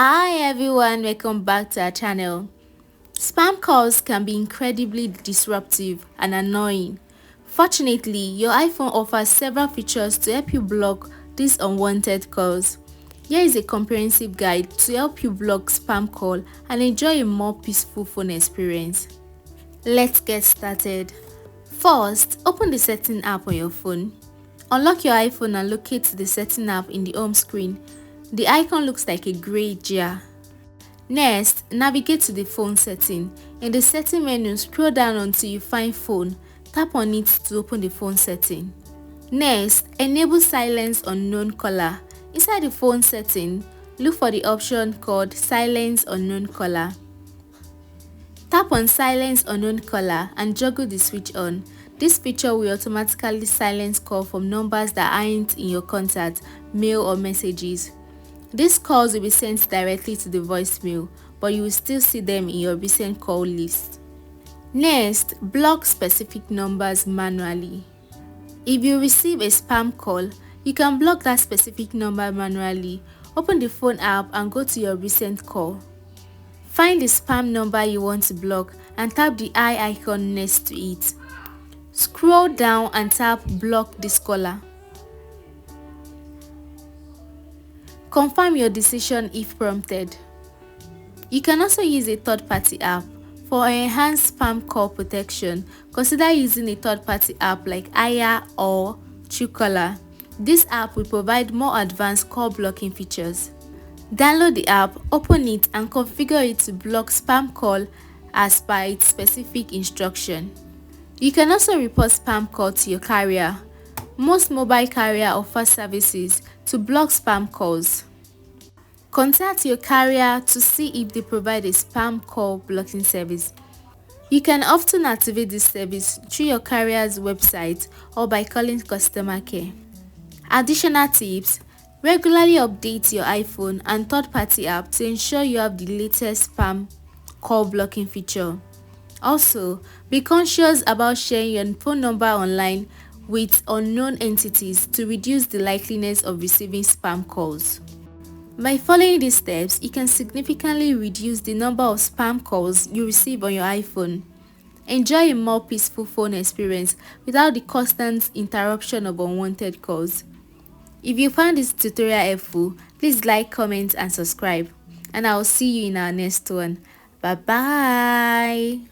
Hi everyone, welcome back to our channel. Spam calls can be incredibly disruptive and annoying. Fortunately, your iPhone offers several features to help you block these unwanted calls. Here is a comprehensive guide to help you block spam call and enjoy a more peaceful phone experience. Let's get started. First, open the setting app on your phone. Unlock your iPhone and locate the setting app in the home screen. The icon looks like a grey jar. Next, navigate to the phone setting. In the setting menu, scroll down until you find phone. Tap on it to open the phone setting. Next, enable silence unknown caller. Inside the phone setting, look for the option called silence unknown caller. Tap on silence unknown caller and juggle the switch on. This feature will automatically silence call from numbers that aren't in your contact, mail or messages. These calls will be sent directly to the voicemail, but you will still see them in your recent call list. Next, block specific numbers manually. If you receive a spam call, you can block that specific number manually. Open the phone app and go to your recent call. Find the spam number you want to block and tap the eye icon next to it. Scroll down and tap block this caller. Confirm your decision if prompted. You can also use a third-party app. For enhanced spam call protection, consider using a third-party app like Aya or Truecaller. This app will provide more advanced call blocking features. Download the app, open it and configure it to block spam call as per its specific instruction. You can also report spam call to your carrier. Most mobile carrier offer services to block spam calls. Contact your carrier to see if they provide a spam call blocking service. You can often activate this service through your carrier's website or by calling customer care. Additional tips: regularly update your iPhone and third-party app to ensure you have the latest spam call blocking feature. Also, be conscious about sharing your phone number online with unknown entities to reduce the likeliness of receiving spam calls. By following these steps, you can significantly reduce the number of spam calls you receive on your iPhone. Enjoy a more peaceful phone experience without the constant interruption of unwanted calls. If you found this tutorial helpful, please like, comment and subscribe. And I will see you in our next one. Bye bye.